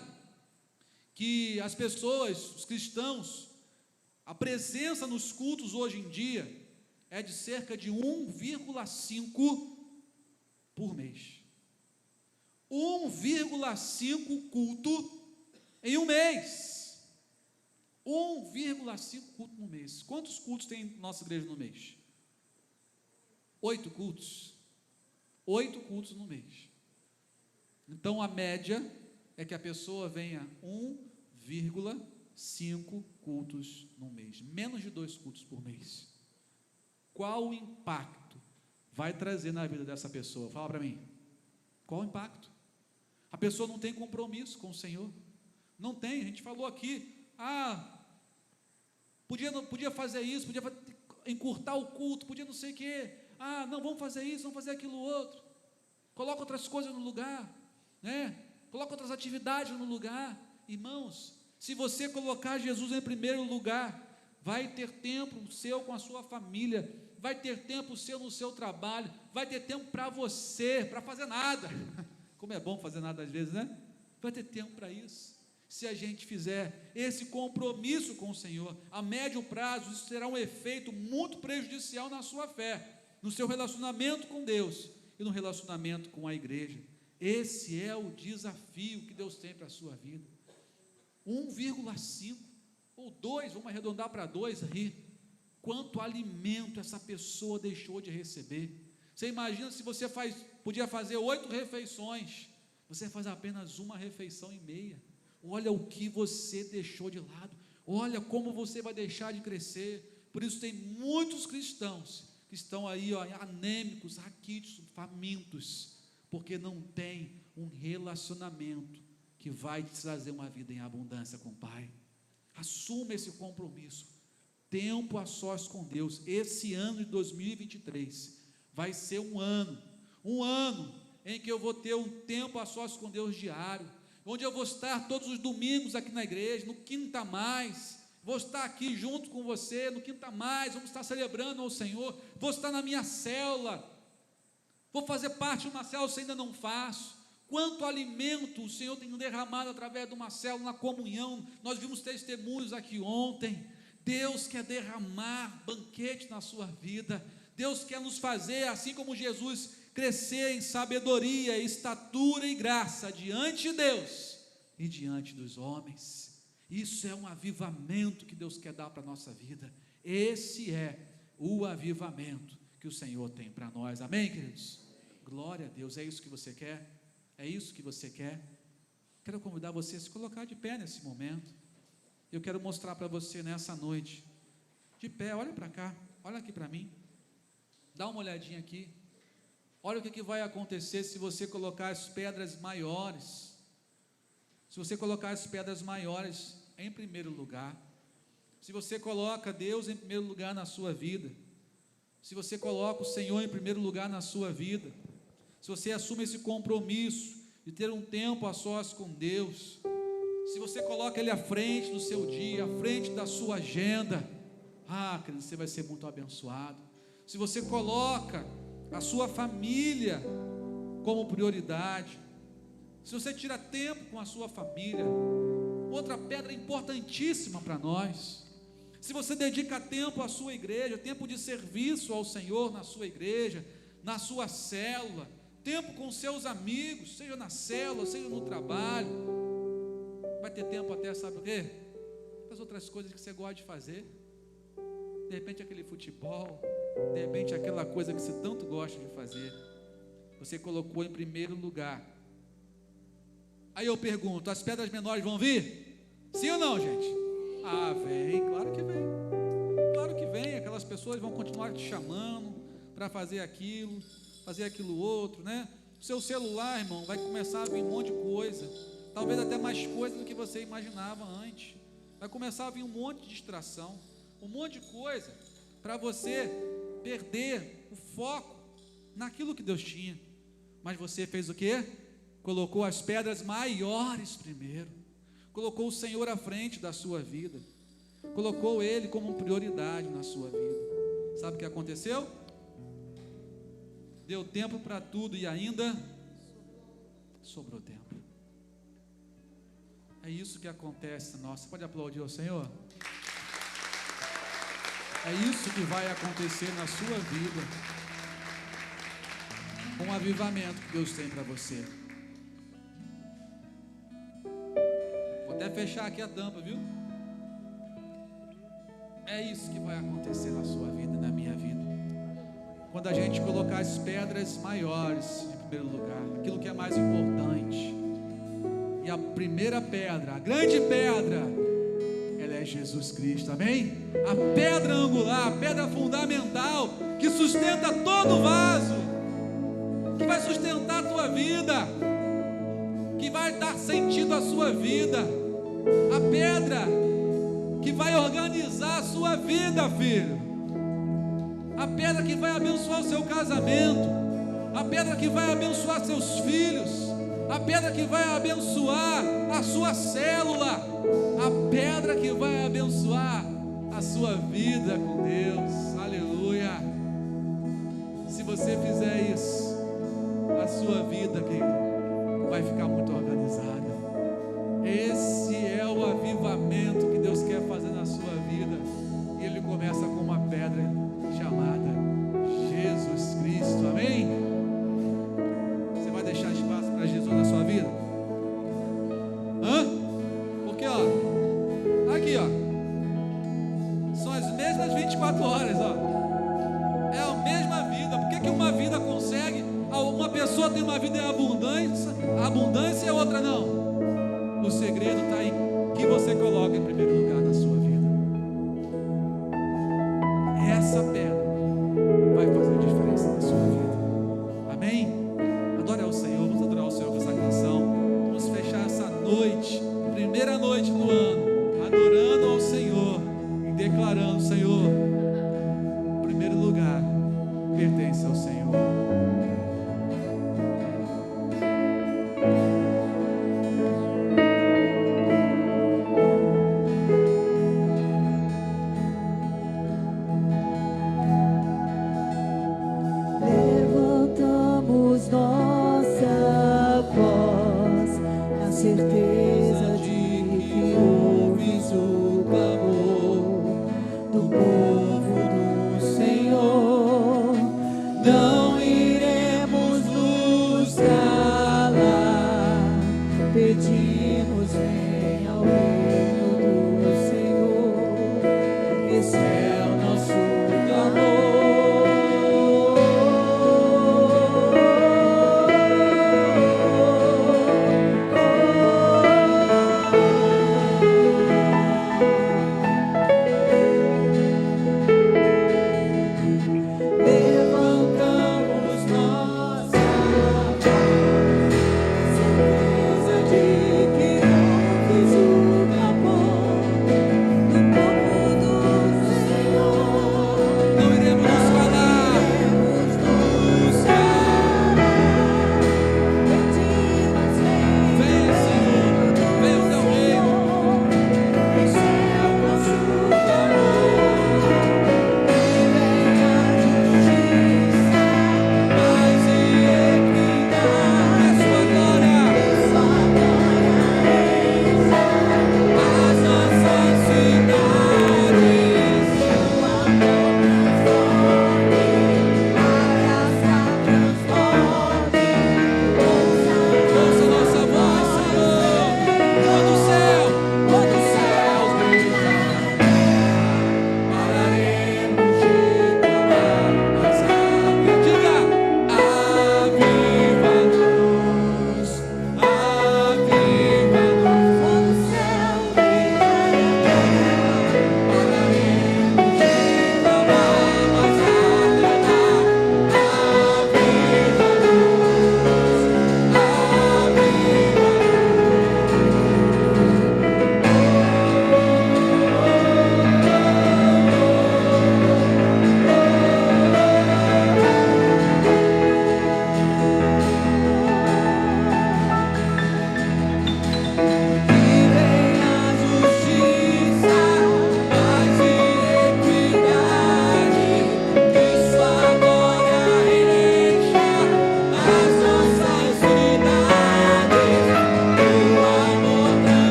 que as pessoas, os cristãos, a presença nos cultos hoje em dia é de cerca de 1,5 por mês. 1,5 culto em um mês. 1,5 culto no mês. Quantos cultos tem nossa igreja no mês? 8 cultos. 8 cultos no mês. Então a média é que a pessoa venha 1,5 cultos no mês, menos de 2 cultos por mês. Qual o impacto vai trazer na vida dessa pessoa? Fala para mim. Qual o impacto? A pessoa não tem compromisso com o Senhor, não tem. A gente falou aqui, podia fazer isso, podia encurtar o culto, podia não sei o quê, não, vamos fazer isso, vamos fazer aquilo outro, coloca outras coisas no lugar, né? Coloca outras atividades no lugar. Irmãos, se você colocar Jesus em primeiro lugar, vai ter tempo seu com a sua família, vai ter tempo seu no seu trabalho, vai ter tempo para você, para fazer nada. Como é bom fazer nada às vezes, né? Vai ter tempo para isso. Se a gente fizer esse compromisso com o Senhor, a médio prazo, isso terá um efeito muito prejudicial na sua fé, no seu relacionamento com Deus e no relacionamento com a igreja. Esse é o desafio que Deus tem para a sua vida. 1,5 ou 2, vamos arredondar para 2 aí. Quanto alimento essa pessoa deixou de receber? Você imagina se você faz podia fazer 8 refeições, você faz apenas uma refeição e meia. Olha o que você deixou de lado, olha como você vai deixar de crescer. Por isso tem muitos cristãos que estão aí, anêmicos, raquíticos, famintos, porque não tem um relacionamento que vai te trazer uma vida em abundância com o Pai. Assuma esse compromisso, tempo a sós com Deus. Esse ano de 2023 vai ser um ano em que eu vou ter um tempo a sós com Deus diário, onde eu vou estar todos os domingos aqui na igreja, no Quinta Mais, vou estar aqui junto com você, no Quinta Mais, vamos estar celebrando ao Senhor, vou estar na minha célula, vou fazer parte de uma célula se ainda não faço. Quanto alimento o Senhor tem derramado através de uma célula, na comunhão, nós vimos testemunhos aqui ontem. Deus quer derramar banquete na sua vida, Deus quer nos fazer, assim como Jesus, crescer em sabedoria, estatura e graça diante de Deus e diante dos homens. Isso é um avivamento que Deus quer dar para a nossa vida. Esse é o avivamento que o Senhor tem para nós, amém, queridos? Glória a Deus. É isso que você quer? É isso que você quer? Quero convidar você a se colocar de pé nesse momento. Eu quero mostrar para você nessa noite, de pé, olha para cá, olha aqui para mim, dá uma olhadinha aqui, olha o que vai acontecer se você colocar as pedras maiores, se você colocar as pedras maiores em primeiro lugar, se você coloca Deus em primeiro lugar na sua vida, se você coloca o Senhor em primeiro lugar na sua vida, se você assume esse compromisso de ter um tempo a sós com Deus, se você coloca Ele à frente do seu dia, à frente da sua agenda, querido, você vai ser muito abençoado. Se você coloca a sua família como prioridade, se você tira tempo com a sua família, outra pedra importantíssima para nós, se você dedica tempo à sua igreja, tempo de serviço ao Senhor na sua igreja, na sua célula, tempo com seus amigos, seja na célula, seja no trabalho, vai ter tempo até, sabe o quê? As outras coisas que você gosta de fazer, de repente aquele futebol, de repente aquela coisa que você tanto gosta de fazer, você colocou em primeiro lugar. Aí eu pergunto, as pedras menores vão vir? Sim ou não, gente? Vem, claro que vem, claro que vem. Aquelas pessoas vão continuar te chamando para fazer aquilo outro, né? O seu celular, irmão, vai começar a vir um monte de coisa, talvez até mais coisa do que você imaginava antes, vai começar a vir um monte de distração, um monte de coisa, para você perder o foco naquilo que Deus tinha. Mas você fez o quê? Colocou as pedras maiores primeiro, colocou o Senhor à frente da sua vida, colocou Ele como prioridade na sua vida. Sabe o que aconteceu? Deu tempo para tudo e ainda sobrou tempo. É isso que acontece. Nossa, pode aplaudir ao Senhor? É isso que vai acontecer na sua vida, com o avivamento que Deus tem para você. Vou até fechar aqui a tampa, viu? É isso que vai acontecer na sua vida e na minha vida, quando a gente colocar as pedras maiores em primeiro lugar, aquilo que é mais importante. E a primeira pedra, a grande pedra, ela é Jesus Cristo, amém? A pedra angular, a pedra fundamental, que sustenta todo o vaso, que vai sustentar a tua vida, que vai dar sentido à sua vida, a pedra que vai organizar a sua vida, filho, a pedra que vai abençoar o seu casamento, a pedra que vai abençoar seus filhos, a pedra que vai abençoar a sua célula, a pedra que vai abençoar a sua vida com Deus, aleluia. Se você fizer isso, a sua vida, querido, vai ficar muito organizada. Esse é o avivamento que Deus quer fazer na sua vida, e Ele começa com uma pedra chamada Jesus Cristo, amém? Você vai deixar espaço para Jesus na sua vida? Porque aqui são as mesmas 24 horas, é a mesma vida. Por que uma vida consegue, uma pessoa tem uma vida em abundância e a outra não. O segredo está em que você coloca em primeiro lugar na sua vida. Essa pedra vai fazer diferença na sua vida. Amém? Adore ao Senhor, vamos adorar ao Senhor com essa canção. Vamos fechar essa noite, primeira noite do ano, adorando ao Senhor e declarando: Senhor, o primeiro lugar pertence ao Senhor.
Certeza de que ouves o clamor do povo do Senhor, não iremos nos calar, pedimos: venha ao reino do Senhor, esse é o nosso clamor.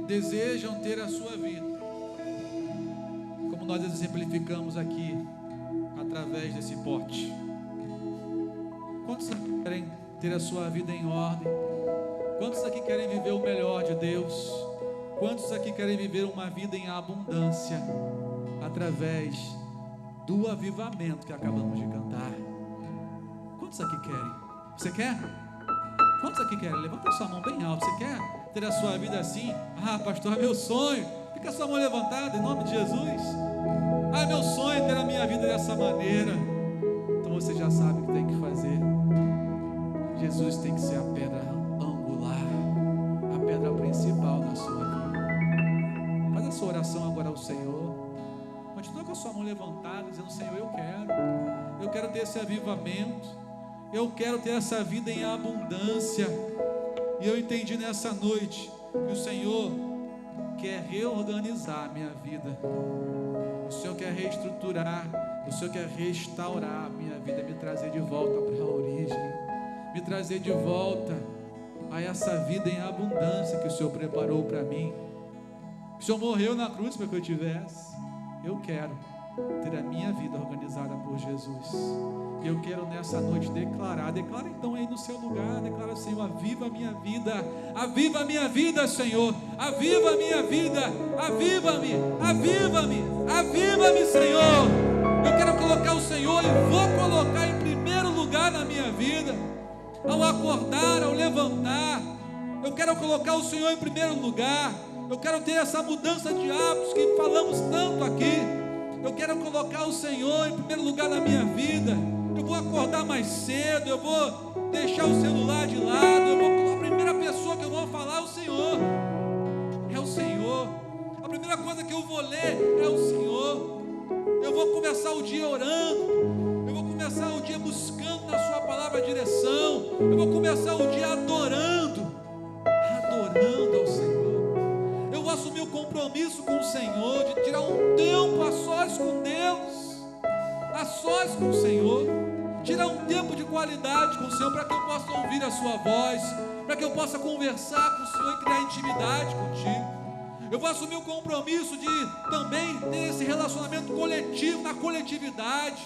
desejam ter a sua vida, como nós exemplificamos aqui, através desse pote. Quantos aqui querem ter a sua vida em ordem? Quantos aqui querem viver o melhor de Deus? Quantos aqui querem viver uma vida em abundância, através do avivamento que acabamos de cantar? Quantos aqui querem? Você quer? Quantos aqui querem? Levanta a sua mão bem alto. Você quer ter a sua vida assim? Ah, pastor, é meu sonho. Fica a sua mão levantada em nome de Jesus. Ah, é meu sonho ter a minha vida dessa maneira. Então você já sabe o que tem que fazer. Jesus tem que ser a pedra angular, a pedra principal da sua vida. Faz a sua oração agora ao Senhor. Continua com a sua mão levantada, dizendo: Senhor, eu quero ter esse avivamento, eu quero ter essa vida em abundância. E eu entendi nessa noite que o Senhor quer reorganizar a minha vida, o Senhor quer reestruturar, o Senhor quer restaurar a minha vida, me trazer de volta para a origem, me trazer de volta a essa vida em abundância que o Senhor preparou para mim. O Senhor morreu na cruz para que eu tivesse. Eu quero ter a minha vida organizada por Jesus. Eu quero nessa noite declara então aí no seu lugar, declara: Senhor, aviva a minha vida, aviva a minha vida, Senhor, aviva a minha vida, aviva-me, aviva-me, aviva-me, Senhor. Eu quero colocar o Senhor e vou colocar em primeiro lugar na minha vida, ao acordar, ao levantar. Eu quero colocar o Senhor em primeiro lugar. Eu quero ter essa mudança de hábitos que falamos tanto aqui. Eu quero colocar o Senhor em primeiro lugar na minha vida. Eu vou acordar mais cedo, eu vou deixar o celular de lado, a primeira pessoa que eu vou falar é o Senhor. É o Senhor. A primeira coisa que eu vou ler é o Senhor. Eu vou começar o dia orando. Eu vou começar o dia buscando na sua palavra a direção. Eu vou começar o dia adorando ao Senhor. Eu vou assumir o compromisso com o Senhor de tirar um tempo a sós com Deus, a sós com o Senhor, tirar um tempo de qualidade com o Senhor, para que eu possa ouvir a sua voz, para que eu possa conversar com o Senhor e criar intimidade contigo. Eu vou assumir o compromisso de também ter esse relacionamento coletivo, na coletividade,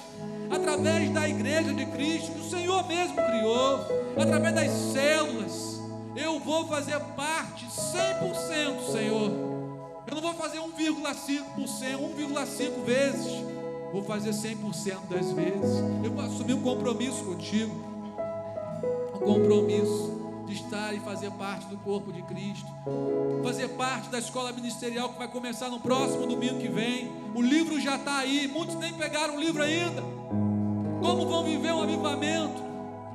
através da igreja de Cristo, que o Senhor mesmo criou, através das células. Eu vou fazer parte 100%, Senhor. Eu não vou fazer 1,5%, 1,5 vezes. Vou fazer 100% das vezes. Eu vou assumir um compromisso contigo, um compromisso de estar e fazer parte do corpo de Cristo, fazer parte da escola ministerial que vai começar no próximo domingo que vem. O livro já está aí, muitos nem pegaram o livro ainda. Como vão viver um avivamento?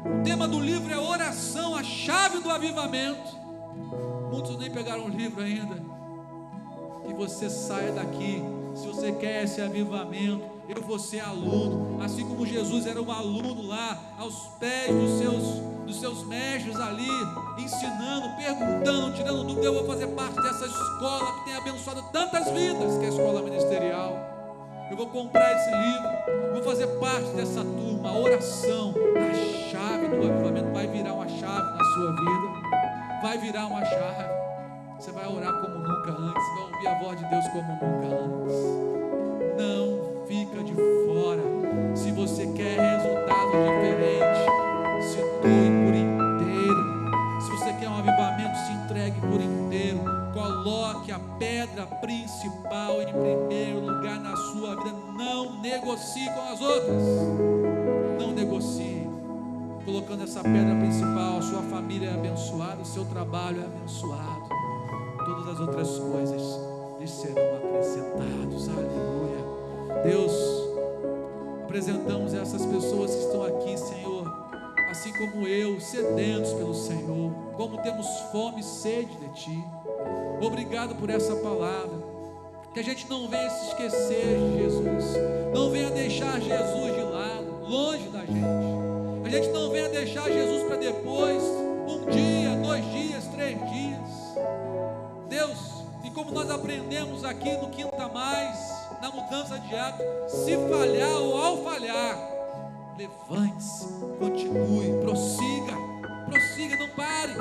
O tema do livro é oração, a chave do avivamento. Muitos nem pegaram o livro ainda. Que você saia daqui, se você quer esse avivamento. Eu vou ser aluno, assim como Jesus era um aluno lá, aos pés dos seus mestres ali, ensinando, perguntando, tirando dúvida. Eu vou fazer parte dessa escola que tem abençoado tantas vidas, que é a escola ministerial. Eu vou comprar esse livro, vou fazer parte dessa turma. A oração, a chave do avivamento. Vai virar uma chave na sua vida, vai virar uma chave. Você vai orar como nunca antes, vai ouvir a voz de Deus como nunca antes. Não fica de fora. Se você quer resultado diferente, se doe por inteiro. Se você quer um avivamento, se entregue por inteiro. Coloque a pedra principal em primeiro lugar na sua vida. Não negocie com as outras. Não negocie. Colocando essa pedra principal, a sua família é abençoada, o seu trabalho é abençoado. Todas as outras coisas lhes serão acrescentadas. Aleluia. Deus, apresentamos essas pessoas que estão aqui, Senhor, assim como eu, sedentos pelo Senhor, como temos fome e sede de Ti. Obrigado por essa palavra, que a gente não venha se esquecer de Jesus, não venha deixar Jesus de lado, longe da gente. A gente não venha deixar Jesus para depois, 1 dia, 2 dias, 3 dias. Deus, e como nós aprendemos aqui no Quinta Mais, na mudança de hábito, se falhar ou ao falhar, levante-se, continue, prossiga, não pare,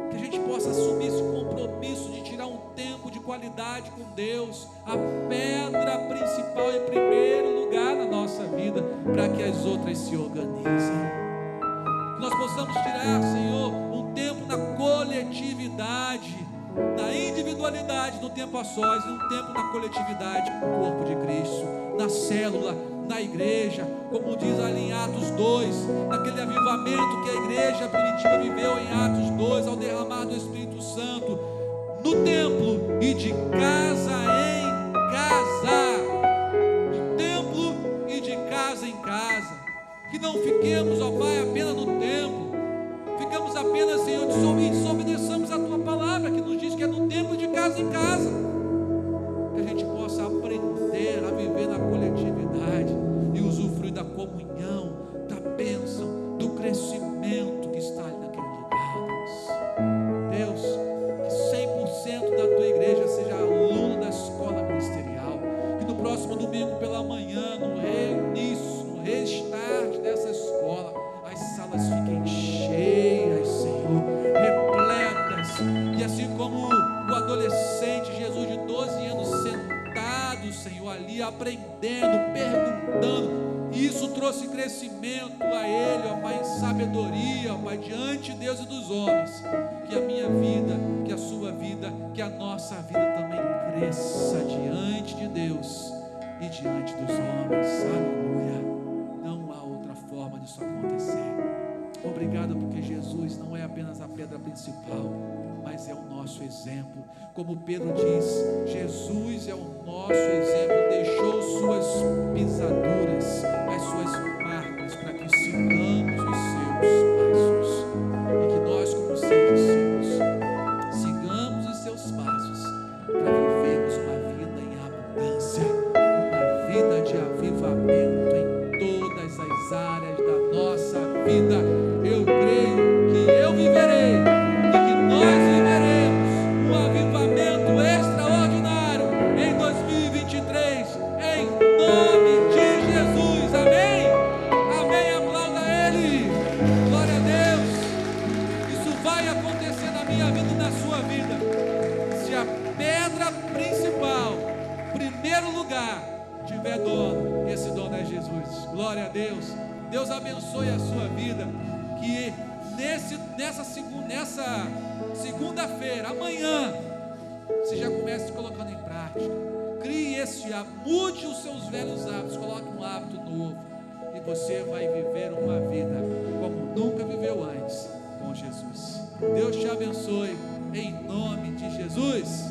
que a gente possa assumir esse compromisso de tirar um tempo de qualidade com Deus, a pedra principal em primeiro lugar na nossa vida, para que as outras se organizem. Que nós possamos tirar, Senhor, um tempo na coletividade, na individualidade, no tempo a sós, e no tempo na coletividade, com o corpo de Cristo, na célula, na igreja, como diz ali em Atos 2, naquele avivamento que a igreja primitiva viveu em Atos 2, ao derramar do Espírito Santo, no templo e de casa em casa, no templo e de casa em casa, que não fiquemos, ó Pai, apenas no templo, ficamos apenas, Senhor, desobedeçamos a Tua palavra, que nos diz que é no templo de casa em casa, que a gente possa aprender a viver na coletividade e usufruir da comunhão, da bênção, do crescimento que está ali naquele lugar, Deus. Deus, que 100% da Tua igreja seja aluno da escola ministerial, que no próximo domingo pela manhã, no reinício, no restart dessa escola, as salas fiquem cheias, Senhor, repletas, e assim como o adolescente Jesus de 12 anos sentado, Senhor, ali aprendendo, perguntando, e isso trouxe crescimento a ele, ó Pai, em sabedoria, ó Pai, diante de Deus e dos homens, que a minha vida, que a sua vida, que a nossa vida também cresça diante de Deus e diante dos homens, aleluia. Não há outra forma disso acontecer. Obrigado, porque Jesus não é apenas a pedra principal, mas é o nosso exemplo. Como Pedro diz, Jesus é o nosso exemplo, deixou suas pisaduras, as suas marcas, para que sigamos os seus passos, e que nós, como seus discípulos, sigamos os seus passos, para vivermos uma vida em abundância, uma vida de avivamento em todas as áreas da nossa vida. Eu creio que eu viverei, e que nós viveremos um avivamento extraordinário em 2023, em nome de Jesus, amém? Amém, aplauda Ele, glória a Deus. Isso vai acontecer na minha vida e na sua vida, se a pedra principal, primeiro lugar, tiver dono. Esse dono é Jesus, glória a Deus. Deus abençoe a sua vida, que nessa segunda-feira, amanhã, você já comece colocando em prática, crie esse hábito, mude os seus velhos hábitos, coloque um hábito novo, e você vai viver uma vida como nunca viveu antes com Jesus. Deus te abençoe, em nome de Jesus.